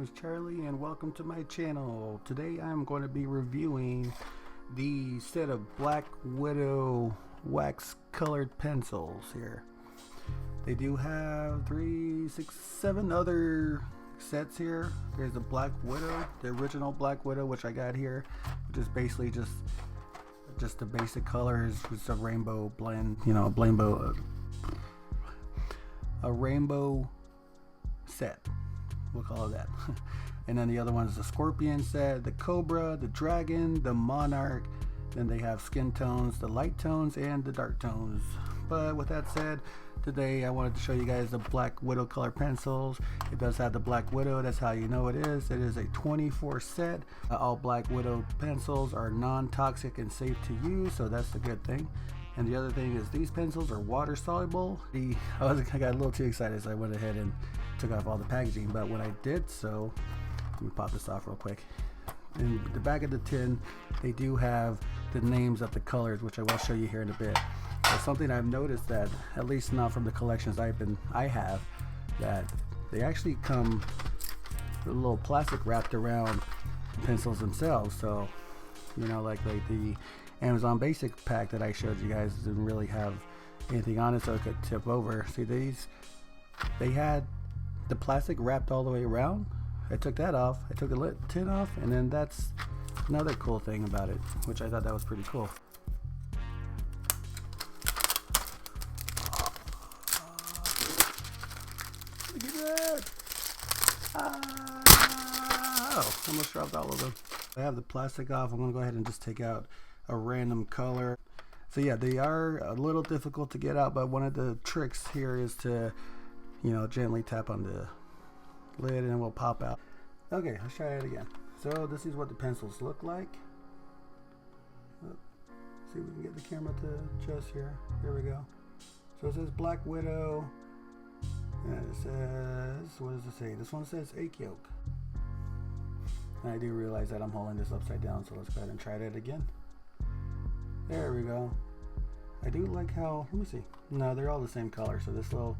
is Charlie and welcome to my channel. Today I'm going to be reviewing the set of Black Widow wax colored pencils here. They do have 3, 6, 7 other sets here. There's the Black Widow, the original Black Widow, which I got here, which is basically just the basic colors with a rainbow blend, you know, a rainbow set, we'll call it that. And then the other one is the Scorpion set, the Cobra, the Dragon, the Monarch. Then they have skin tones, the light tones and the dark tones. But with that said, today I wanted to show you guys the Black Widow color pencils. It does have the Black Widow, that's how you know it is. It is a 24 set. All Black Widow pencils are non-toxic and safe to use, so that's the good thing. And the other thing is these pencils are water soluble. I got a little too excited, so I went ahead and took off all the packaging, but when I did so, let me pop this off real quick. In the back of the tin, they do have the names of the colors, which I will show you here in a bit. But something I've noticed, that at least not from the collections I have, that they actually come with a little plastic wrapped around the pencils themselves. So, you know, like the Amazon Basic pack that I showed you guys didn't really have anything on it, so it could tip over. See, they had the plastic wrapped all the way around. I took that off, I took the tin off, and then that's another cool thing about it, which I thought that was pretty cool. Look at that! Oh, almost dropped all of them. I have the plastic off. I'm gonna go ahead and just take out a random color. So yeah, they are a little difficult to get out, but one of the tricks here is to, you know, gently tap on the lid and it will pop out. Okay, let's try it again. So this is what the pencils look like. See if we can get the camera to adjust here. There we go. So it says Black Widow, and it says, what does it say? This one says egg yolk. And I do realize that I'm holding this upside down, so let's go ahead and try that again. There we go. I do like how, let me see. No, they're all the same color, so this little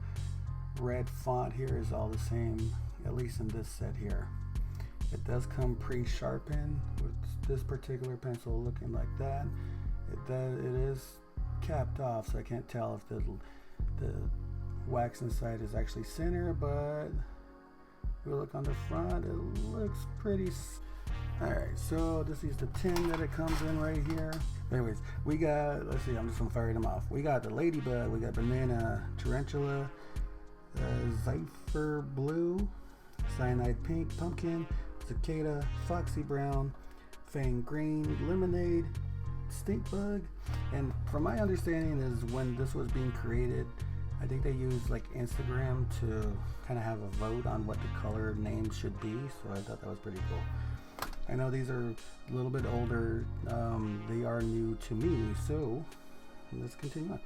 red font here is all the same, at least in this set here. It does come pre-sharpened with this particular pencil looking like that. It is capped off, so I can't tell if the wax inside is actually center, but if we look on the front, it looks pretty. Alright, so this is the tin that it comes in right here. Anyways, we got, let's see, I'm just gonna fire them off. We got the Ladybug, we got Banana, Tarantula, Zephyr Blue, Cyanide Pink, Pumpkin, Cicada, Foxy Brown, Fang Green, Lemonade, Stink Bug. And from my understanding is when this was being created, I think they used like Instagram to kind of have a vote on what the color names should be, so I thought that was pretty cool. I know these are a little bit older, they are new to me, so let's continue on.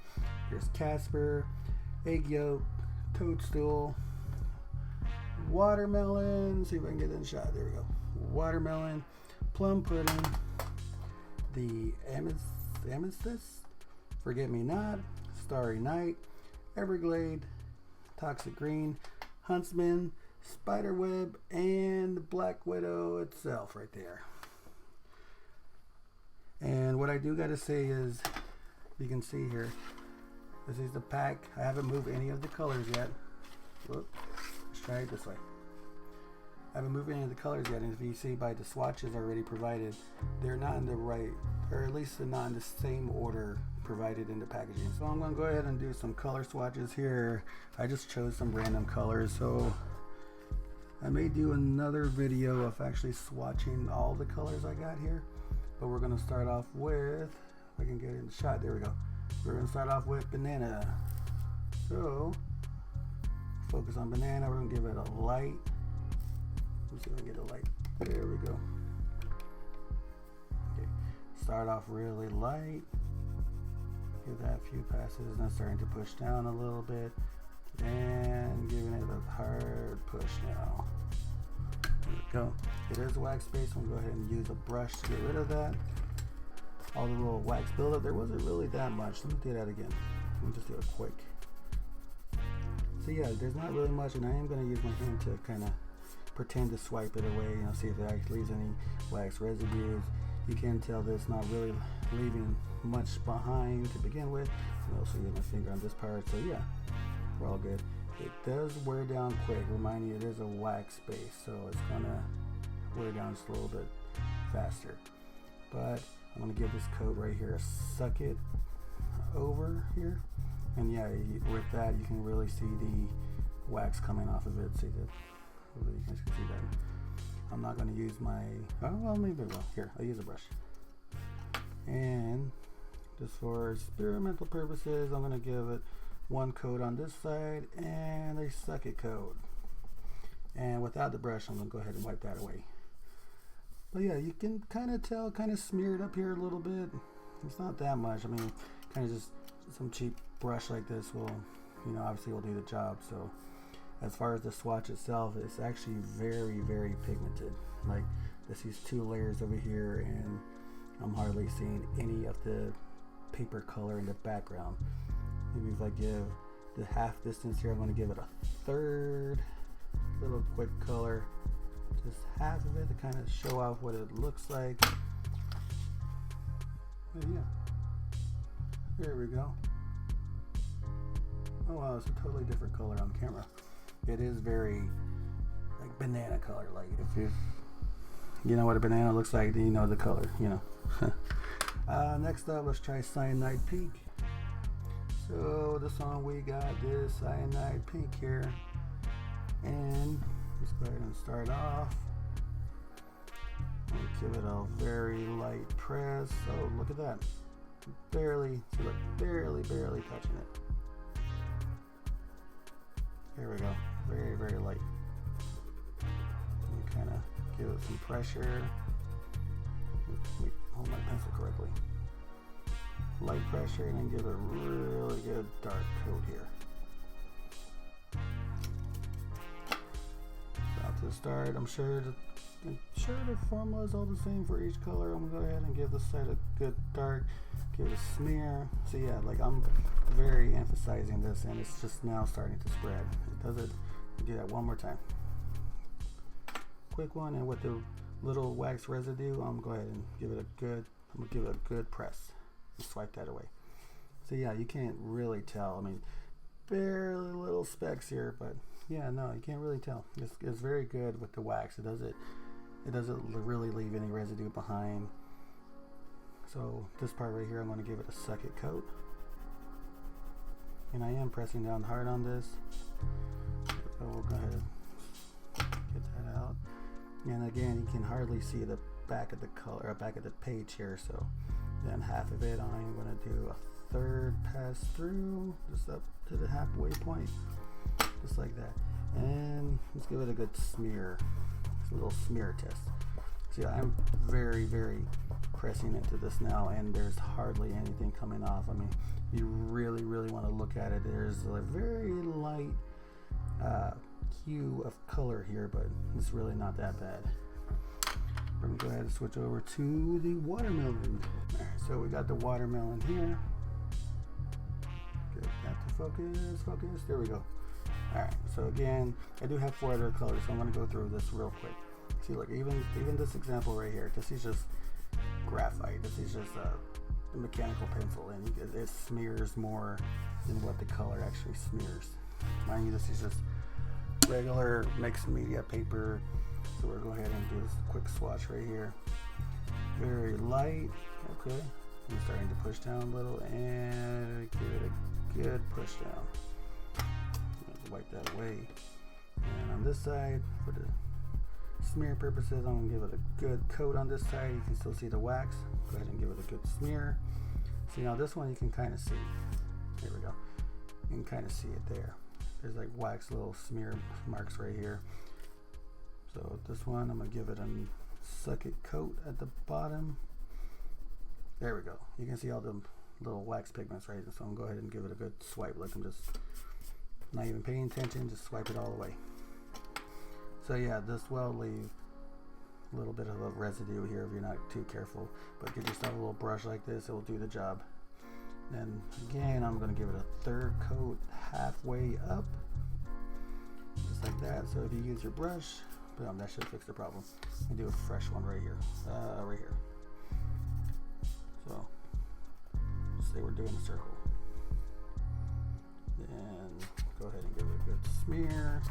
Here's Casper, Egg Yolk, Toadstool, Watermelon, see if I can get that shot, there we go. Watermelon, Plum Pudding, the Amethyst, Forget Me Not, Starry Night, Everglade, Toxic Green, Huntsman, Spiderweb, and Black Widow itself right there. And what I do gotta say is, you can see here, this is the pack. I haven't moved any of the colors yet. Whoop. Let's try it this way. I haven't moved any of the colors yet, and if you see by the swatches already provided, they're not in the right, or at least they're not in the same order provided in the packaging. So I'm going to go ahead and do some color swatches here. I just chose some random colors, so I may do another video of actually swatching all the colors I got here. But we're going to start off with, if I can get in the shot, there we go. We're going to start off with Banana. So focus on Banana, we're going to give it a light. Let's see if I can get a light. There we go. Okay. Start off really light. Give that a few passes, and starting to push down a little bit. And giving it a hard push now. There we go. It is wax based, so I'm going to go ahead and use a brush to get rid of that. All the little wax buildup, there wasn't really that much. Let me do that again. Let me just do it quick. So yeah, there's not really much, and I am going to use my hand to kind of pretend to swipe it away, you know, see if it actually leaves any wax residues. You can tell that it's not really leaving much behind to begin with. You know, so you have my finger on this part, so yeah, we're all good. It does wear down quick. Remind you, it is a wax base, so it's gonna wear down just a little bit faster. But I'm gonna give this coat right here a suck it over here, and yeah, with that you can really see the wax coming off of it. See that? Hopefully you guys can see that. I'm not gonna use my, oh well, maybe I will. Here, I'll use a brush. And just for experimental purposes, I'm gonna give it one coat on this side and a suck it coat. And without the brush, I'm gonna go ahead and wipe that away. But yeah, you can kind of tell, kind of smeared up here a little bit. It's not that much. I mean, kind of just some cheap brush like this will, you know, obviously will do the job. So as far as the swatch itself, it's actually very, very pigmented. Like this is 2 layers over here, and I'm hardly seeing any of the paper color in the background. Maybe if I give the half distance here, I'm going to give it a third little quick color, just half of it to kind of show off what it looks like. But yeah, there we go. Oh wow, it's a totally different color on camera. It is very like banana color. Like if you know what a banana looks like, then you know the color, you know. Next up, let's try Cyanide Pink. So this one we got this Cyanide Pink here, and let's go ahead and start off. Give it a very light press. Oh, look at that! Barely touching it. There we go. Very, very light. And kind of give it some pressure. Let me hold my pencil correctly. Light pressure, and then give it a really good dark coat here. So to start, I'm sure the formula is all the same for each color. I'm gonna go ahead and give this side a good dark, give it a smear. So yeah, like I'm very emphasizing this, and it's just now starting to spread. It does it. Do that one more time. Quick one, and with the little wax residue, I'm gonna go ahead and give it a good. I'm gonna give it a good press. Swipe that away. So yeah, you can't really tell. I mean, barely little specks here, but yeah, no, you can't really tell. It's very good with the wax. It doesn't really leave any residue behind. So this part right here, I'm going to give it a suck it coat, and I am pressing down hard on this. So we'll go ahead and get that out. And again, you can hardly see the back of the color, or back of the page here. So then half of it, I'm going to do a third pass through, just up to the halfway point, just like that. And let's give it a good smear. It's a little smear test. See, I'm very, very pressing into this now, and there's hardly anything coming off. I mean, you really, really want to look at it. There's a very light hue of color here, but it's really not that bad. We're going to go ahead and switch over to the watermelon. Alright, so we got the watermelon here. Get that to focus. There we go. Alright, so again, I do have 4 other colors, so I'm going to go through this real quick. See, look, even this example right here, this is just graphite. This is just a mechanical pencil, and it smears more than what the color actually smears. Mind you, this is just regular mixed media paper. So we're going to go ahead and do this quick swatch right here. Very light. Okay. I'm starting to push down a little, and give it a good push down. Wipe that away. And on this side, for the smear purposes, I'm going to give it a good coat on this side. You can still see the wax. Go ahead and give it a good smear. See, now this one you can kind of see. There we go. You can kind of see it there. There's like wax little smear marks right here. So this one, I'm going to give it a suck it coat at the bottom. There we go. You can see all the little wax pigments right there. So I'm going to go ahead and give it a good swipe. Like I'm just not even paying attention, just swipe it all away. So yeah, this will leave a little bit of a residue here if you're not too careful. But get yourself a little brush like this, it will do the job. Then again, I'm going to give it a third coat halfway up. Just like that. So if you use your brush, Boom, that should fix the problem. I do a fresh one right here. Right here. So, say we're doing a circle. Then go ahead and give it a good smear.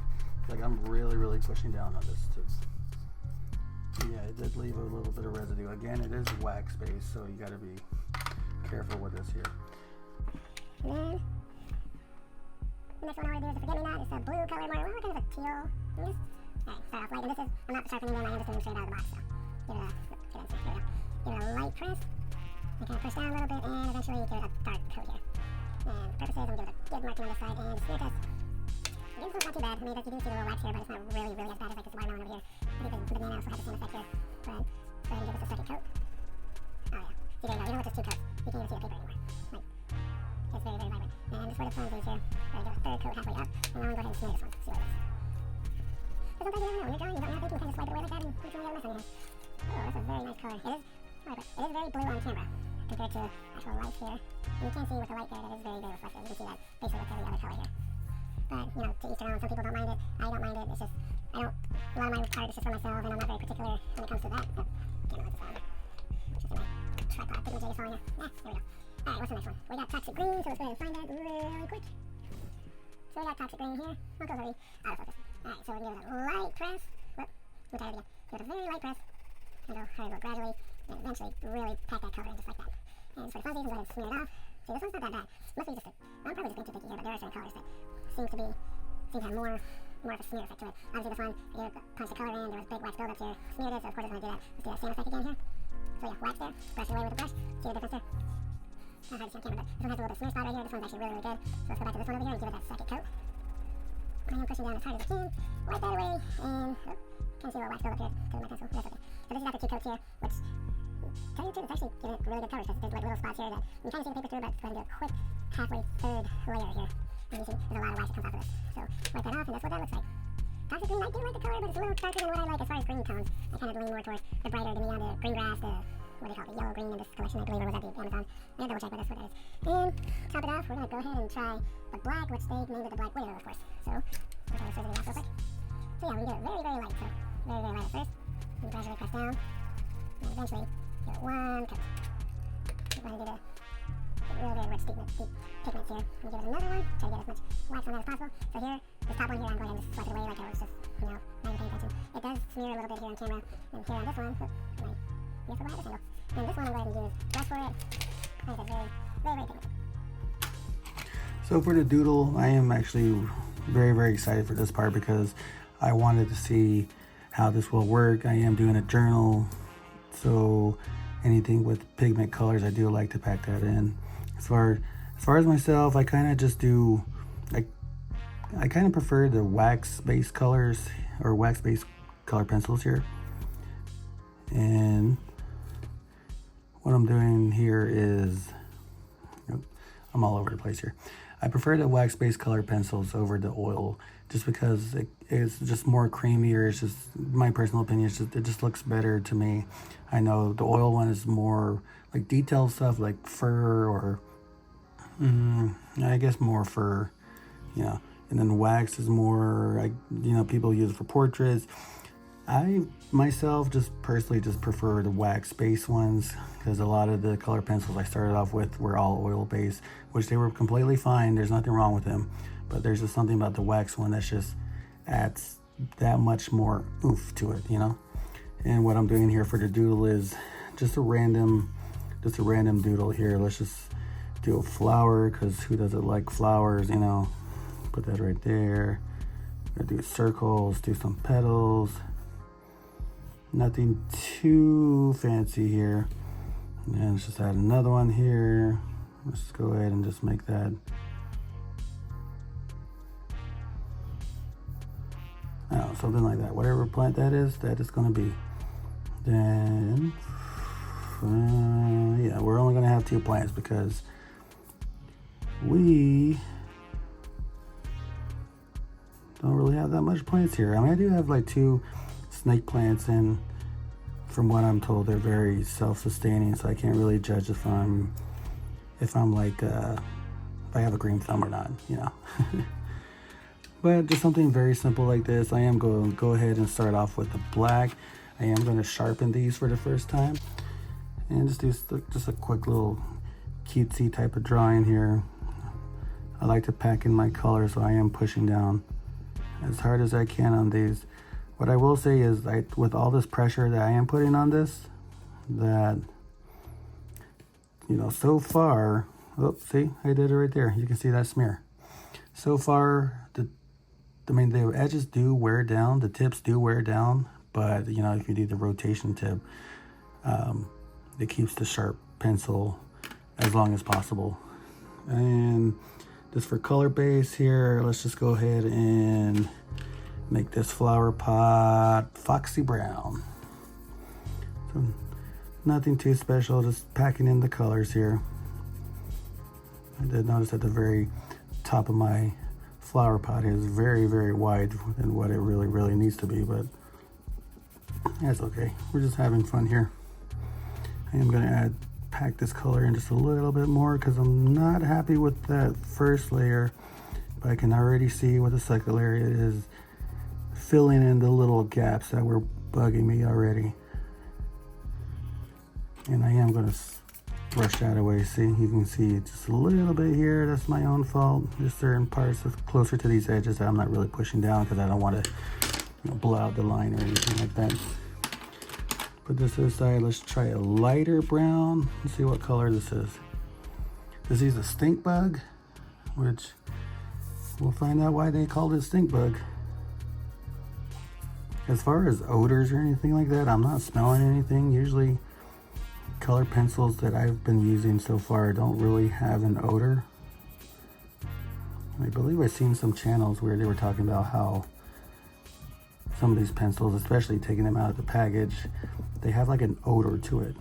Like I'm really pushing down on this too. Yeah, it did leave a little bit of residue. Again, it is wax based, so you gotta be careful with this here. And then, the next one I want to do is a forget-me-not. It's a blue color, more kind of a teal. Alright, start off light, and this is, I'm not sharpening them, I am just doing straight out of the box, so give it a light press, and kind of push down a little bit, and eventually give it a dark coat here. And for purposes, I'm going to give it a good marking on this side, and smear test. Again, this one's not too bad. I mean, you do see a little wax here, but it's not really as bad as like this watermelon over here. I think the banana also has the same effect here, but go ahead and give this a second coat. Oh yeah, see there you go, even with just 2 coats, you can't even see the paper anymore. Like, it's very vibrant. And this is where the plums is here. We're going to do a third coat halfway up, and now I'm going to go ahead and smear this one, see what it is. But sometimes you never know, when you're drawing, you don't know if you can kind of swipe it away like that, and you're doing a mess on your hand. Oh, that's a very nice color. It is, but it is very blue on camera, compared to actual light here. And you can see with the light there, that is very reflective. You can see that basically with every other color here. But, you know, to each their own. Some people don't mind it. I don't mind it. It's just, a lot of my art is just for myself, and I'm not very particular when it comes to that. But, can't know what this on. Just in my tripod, put my J falling out. There we go. Alright, what's the next one? We got Toxic Green, so let's go ahead and find that really quick. So we got Toxic Green here. I'll go already out of focus. Alright, so we can give it a light press. Whoop, we'll try it again. Give it a very light press. And go gradually, and eventually really pack that color in just like that. And it's pretty fuzzy, so go ahead and smear it off. See, this one's not that bad. Must be just I'm probably just being too picky here, but there are certain colors that seem to have more of a smear effect to it. Obviously this one, I gave it, punched the color in, there was big wax buildup here, smeared it, so of course it's going to do that. Let's do that same effect again here. So yeah, wax there, brush it away with the brush, see the difference there? Not hard to see on camera, but this one has a little bit of smear spot right here, this one's actually really good. So let's go back to this one over here and give it that second coat. I am pushing down as hard as I can, wipe that away, and kind of see a little wax buildup here to my pencil, that's okay. So this is after 2 coats here, which, tell you the truth, it's actually giving it really good coverage, because there's like little spots here that you can kind of see the paper through, but go ahead and do a quick halfway third layer here. And you see there's a lot of wax that comes off of this. So wipe that off, and that's what that looks like. Toxic Green, I do like the color, but it's a little darker than what I like as far as green tones. I kind of lean more towards the brighter, the neon, the green grass, the, what do you call it, the yellow green in this collection, I believe, or was that the Amazon? I double check, but that's what that is. And top it off, we're going to go ahead and try the black, which they named it the Black Widow, of course. So, we'll try to switch it off real quick. So yeah, we can do it very light, so very light at first. And gradually press down, and eventually give it 1 coat. We're going to do the very rich pigments here. And give it another one, try to get as much wax on that as possible. So here, this top one here, I'm going to just swipe it away like I was just, not even paying attention. It does smear a little bit here on camera, and here on this one, yes, we're at this angle. And this one I'm going to use brush for it. I think it's very pigmented. So for the doodle, I am actually very excited for this part because I wanted to see how this will work. I am doing a journal, so anything with pigment colors, I do like to pack that in. As far as myself, I kind of just do, I kind of prefer the wax-based colors or wax-based color pencils here. And what I'm doing here is, I'm all over the place here. I prefer the wax-based color pencils over the oil just because it's just more creamier. It's just my personal opinion. It just looks better to me. I know the oil one is more like detailed stuff like fur or I guess more fur, and then wax is more, people use it for portraits. I myself just personally just prefer the wax-based ones because a lot of the color pencils I started off with were all oil-based, which they were completely fine. There's nothing wrong with them, but there's just something about the wax one that just adds that much more oomph to it, And what I'm doing here for the doodle is just a random doodle here. Let's just do a flower because who doesn't like flowers, Put that right there. I'm gonna do circles, do some petals. Nothing too fancy here. And let's just add another one here. Let's go ahead and just make that. Something like that. Whatever plant that is going to be. Then, we're only going to have 2 plants because we don't really have that much plants here. I mean, I do have like 2 snake plants, and from what I'm told, they're very self-sustaining, so I can't really judge if I'm like if I have a green thumb or not, But just something very simple like this. I am going to go ahead and start off with the black. I am going to sharpen these for the first time. And just do just a quick little cutesy type of drawing here. I like to pack in my color, so I am pushing down as hard as I can on these. What I will say is, with all this pressure that I am putting on this, that, you know, so far, oh, see, I did it right there. You can see that smear. So far, the edges do wear down, the tips do wear down, but, you know, if you do the rotation tip, it keeps the sharp pencil as long as possible. And just for color base here, let's just go ahead and make this flower pot foxy brown. So nothing too special, just packing in the colors here. I did notice at the very top of my flower pot is very, very wide than what it really needs to be, but that's okay. We're just having fun here. I am going to pack this color in just a little bit more because I'm not happy with that first layer, but I can already see what the second layer is filling in the little gaps that were bugging me already. And I am going to brush that away. See, you can see just a little bit here. That's my own fault. There's certain parts that's closer to these edges that I'm not really pushing down because I don't want to, you know, blow out the line or anything like that. Put this to the side. Let's try a lighter brown. Let's see what color this is. This is a stink bug, which we'll find out why they called it stink bug. As far as odors or anything like that, I'm not smelling anything. Usually color pencils that I've been using so far don't really have an odor. I believe I've seen some channels where they were talking about how some of these pencils, especially taking them out of the package, they have like an odor to it.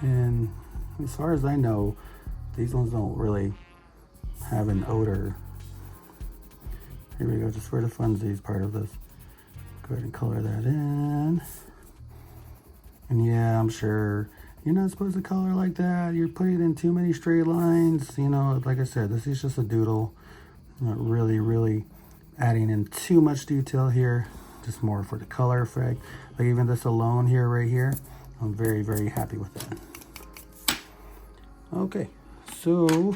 And as far as I know, these ones don't really have an odor. Here we go, just for the funsies part of this. Go ahead and color that in. And yeah, I'm sure you're not supposed to color like that. You're putting in too many straight lines. You know, like I said, this is just a doodle. I'm not really adding in too much detail here. Just more for the color effect. Like even this alone here, right here, I'm very happy with that. Okay, so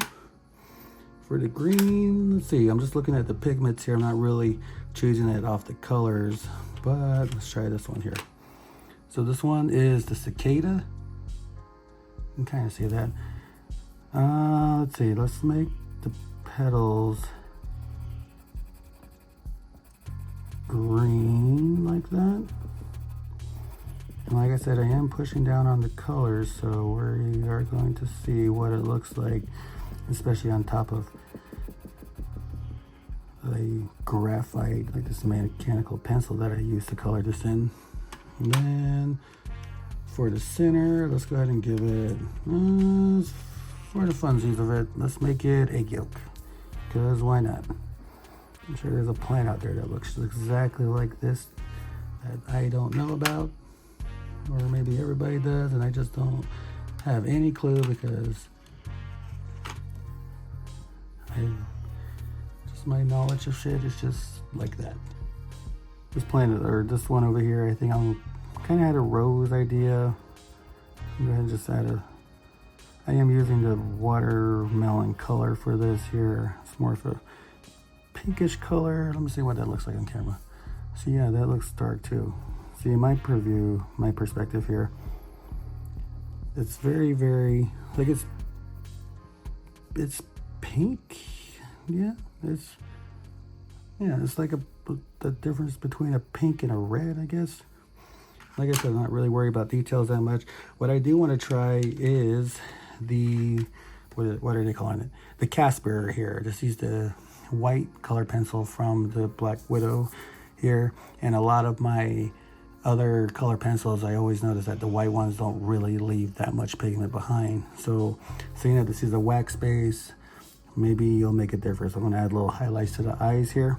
for the green, let's see, I'm just looking at the pigments here. I'm not really choosing it off the colors, but let's try this one here. So this one is the cicada. You can kind of see that. Let's see, let's make the petals green like that. And like I said, I am pushing down on the colors, so we are going to see what it looks like, especially on top of a graphite, like this mechanical pencil that I used to color this in. And then for the center, let's go ahead and give it, for the funsies of it, let's make it egg yolk, because why not? I'm sure there's a plant out there that looks exactly like this that I don't know about, or maybe everybody does and I just don't have any clue because my knowledge of shit is just like that. This plant, or this one over here, I think I'm kind of had a rose idea. I'm going to just add I am using the watermelon color for this here. It's more of a pinkish color. Let me see what that looks like on camera. So yeah, that looks dark too. See, my perspective here, it's very like it's pink. Yeah, it's like the difference between a pink and a red, I guess. Like I said, I'm not really worried about details that much. What I do want to try is the, what are they calling it? The Casper here. Just use the white color pencil from the Black Widow here. And a lot of my other color pencils, I always notice that the white ones don't really leave that much pigment behind. So seeing that this is a wax base, maybe you'll make a difference. I'm going to add little highlights to the eyes here.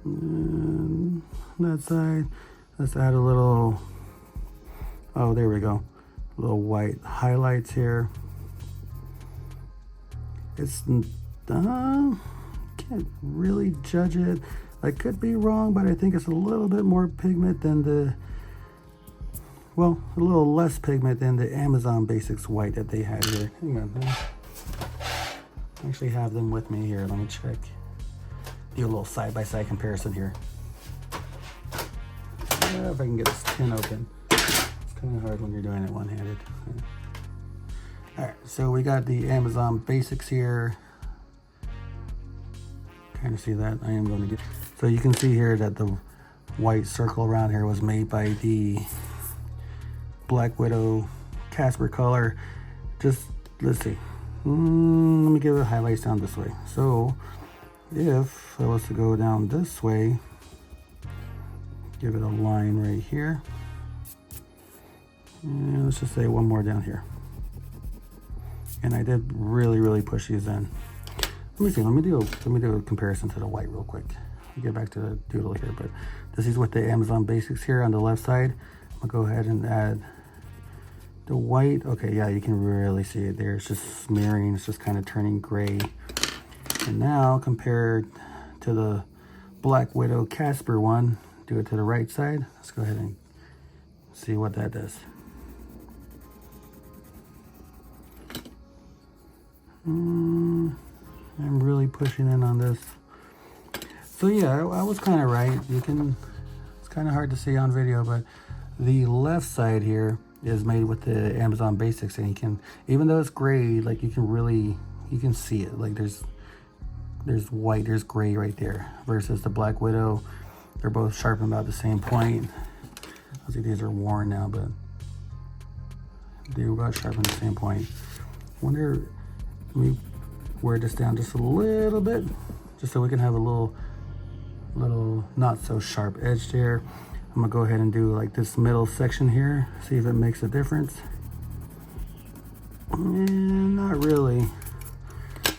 And that side, let's add a little, oh, there we go, little white highlights here. It's can't really judge it. I could be wrong, but I think it's a little bit more pigment than the, well, a little less pigment than the Amazon Basics white that they had here. Hang on, I actually have them with me here. Let me check. Do a little side-by-side comparison here. If I can get this tin open. It's kind of hard when you're doing it one-handed. Alright, so we got the Amazon Basics here. Kind of see that. I am going to get... So you can see here that the white circle around here was made by the Black Widow Casper color. Just, let's see. Let me give it highlights down this way. So, if I was to go down this way, give it a line right here. And let's just say one more down here. And I did really push these in. Let me see. Let me do a comparison to the white real quick. I'll get back to the doodle here, but this is with the Amazon Basics here on the left side. I'm gonna go ahead and add the white. Okay, yeah, you can really see it there. It's just smearing. It's just kind of turning gray. And now compared to the Black Widow Casper one, do it to the right side. Let's go ahead and see what that does. I'm really pushing in on this. So yeah, I was kind of right. It's kind of hard to see on video, but the left side here is made with the Amazon Basics, and you can, even though it's gray, like you can see it. Like there's white, there's gray right there. Versus the Black Widow, they're both sharpened about the same point. I see these are worn now, but they were about sharpened at the same point. Wonder, let me wear this down just a little bit, just so we can have a little not so sharp edge there. I'm gonna go ahead and do like this middle section here, see if it makes a difference. And not really.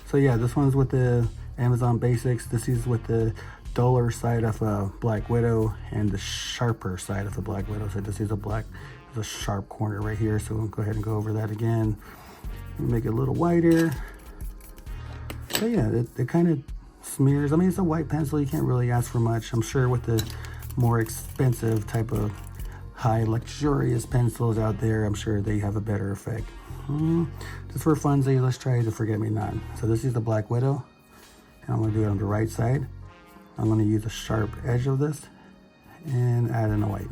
So yeah, this one's with the Amazon Basics. This is with the duller side of a Black Widow and the sharper side of the Black Widow. So this is there's a sharp corner right here. So we'll go ahead and go over that again. Make it a little whiter. So yeah, it kind of smears. I mean, it's a white pencil. You can't really ask for much. I'm sure with the more expensive type of high luxurious pencils out there, I'm sure they have a better effect. Just for funsies, let's try the Forget Me Not. So this is the Black Widow, and I'm going to do it on the right side. I'm going to use a sharp edge of this and add in a white.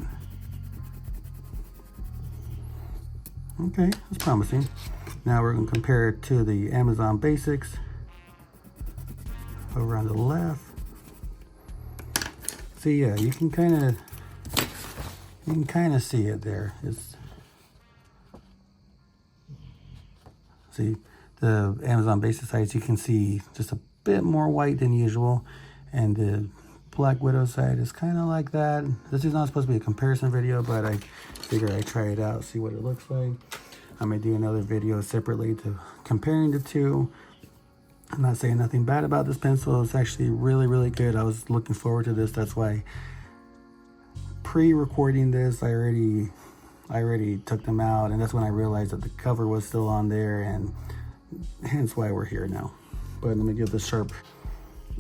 Okay, that's promising. Now we're going to compare it to the Amazon Basics over on the left. See, yeah, you can kind of see it there. See, the Amazon Basics sides, you can see just a bit more white than usual, and the Black Widow side is kind of like that. This is not supposed to be a comparison video, but I figure I try it out, see what it looks like. I may do another video separately to comparing the two. I'm not saying nothing bad about this pencil. It's actually really good. I was looking forward to this. That's why pre-recording this, I already took them out, and that's when I realized that the cover was still on there, and hence why we're here now. But let me give this sharp.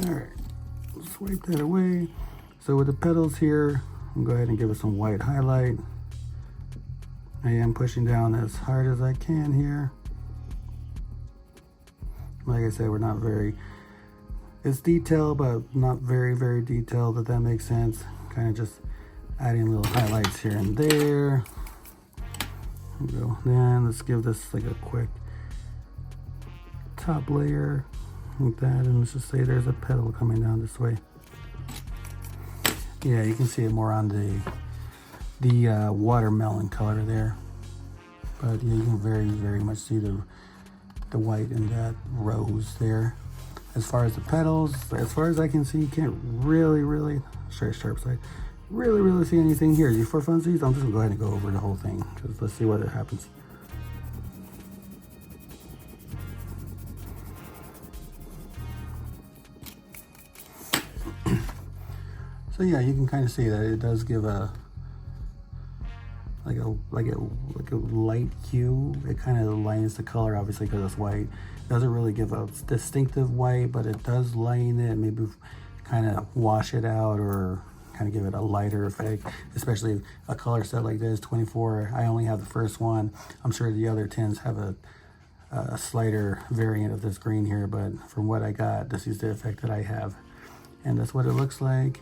All right, let's wipe that away. So with the petals here, I'm gonna go ahead and give it some white highlight. I am pushing down as hard as I can here. Like I said, we're not very, it's detailed, but not very detailed, if that makes sense. Kind of just adding little highlights here and there. There we go. Then let's give this like a quick top layer like that, and let's just say there's a petal coming down this way. Yeah, you can see it more on the watermelon color there, but yeah, you can very much see the white in that rose there. As far as the petals, as far as I can see, you can't really sharp side, really see anything here. For funsies, I'm just gonna go ahead and go over the whole thing, because let's see what happens. So yeah, you can kind of see that it does give a like a light hue. It kind of lightens the color, obviously, because it's white. It doesn't really give a distinctive white, but it does lighten it, maybe kind of wash it out or kind of give it a lighter effect, especially a color set like this, 24. I only have the first one. I'm sure the other 10s have a slighter variant of this green here, but from what I got, this is the effect that I have. And that's what it looks like.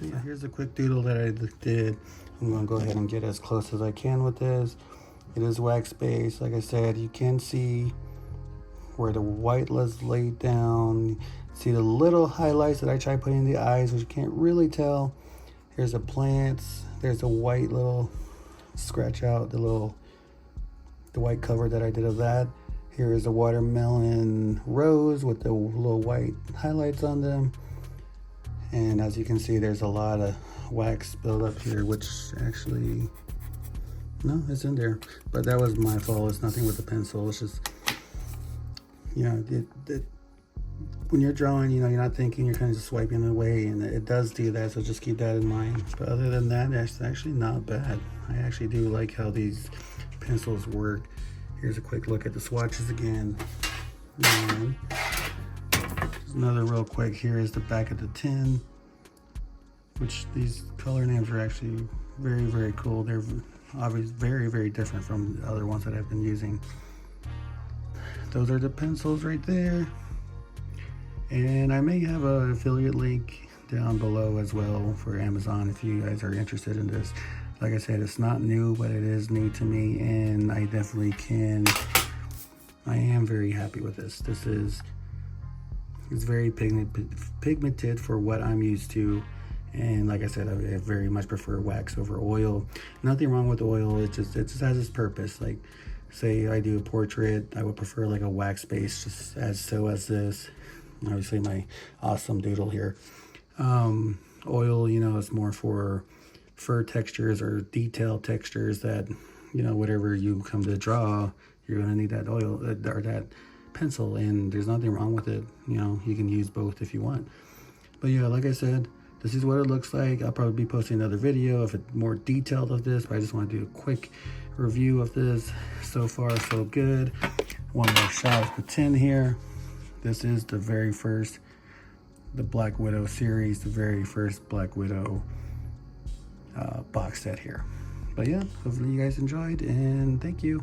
Yeah, here's a quick doodle that I did. I'm gonna go ahead and get as close as I can with this. It is wax based. Like I said, you can see where the white was laid down. See the little highlights that I tried putting in the eyes, which you can't really tell. Here's the plants. There's a white little scratch out, the white cover that I did of that. Here is the watermelon rose with the little white highlights on them. And as you can see, there's a lot of wax build up here, which actually, no, it's in there. But that was my fault. It's nothing with the pencil. It's just, you know, when you're drawing, you know, you're not thinking, you're kind of just swiping it away, and it does do that, so just keep that in mind. But other than that, it's actually not bad. I actually do like how these pencils work. Here's a quick look at the swatches again. And another real quick, here is the back of the tin, which these color names are actually very, very cool. They're obviously very, very different from the other ones that I've been using. Those are the pencils right there. And I may have an affiliate link down below as well for Amazon if you guys are interested in this. Like I said, it's not new, but it is new to me, and I definitely I am very happy with this. It's very pigmented for what I'm used to. And like I said, I very much prefer wax over oil. Nothing wrong with oil. It just has its purpose. Like, say I do a portrait, I would prefer like a wax base, just as this. Obviously my awesome doodle here. Oil, you know, is more for fur textures or detail textures that, you know, whatever you come to draw, you're gonna need that oil or that pencil, and there's nothing wrong with it. You know, you can use both if you want. But yeah, like I said, this is what it looks like. I'll probably be posting another video of it more detailed of this, but I just want to do a quick review of this. So far, so good. One more shot of the tin here. This is the very first, the Black Widow series, the very first Black Widow box set here. But yeah, hopefully you guys enjoyed, and thank you.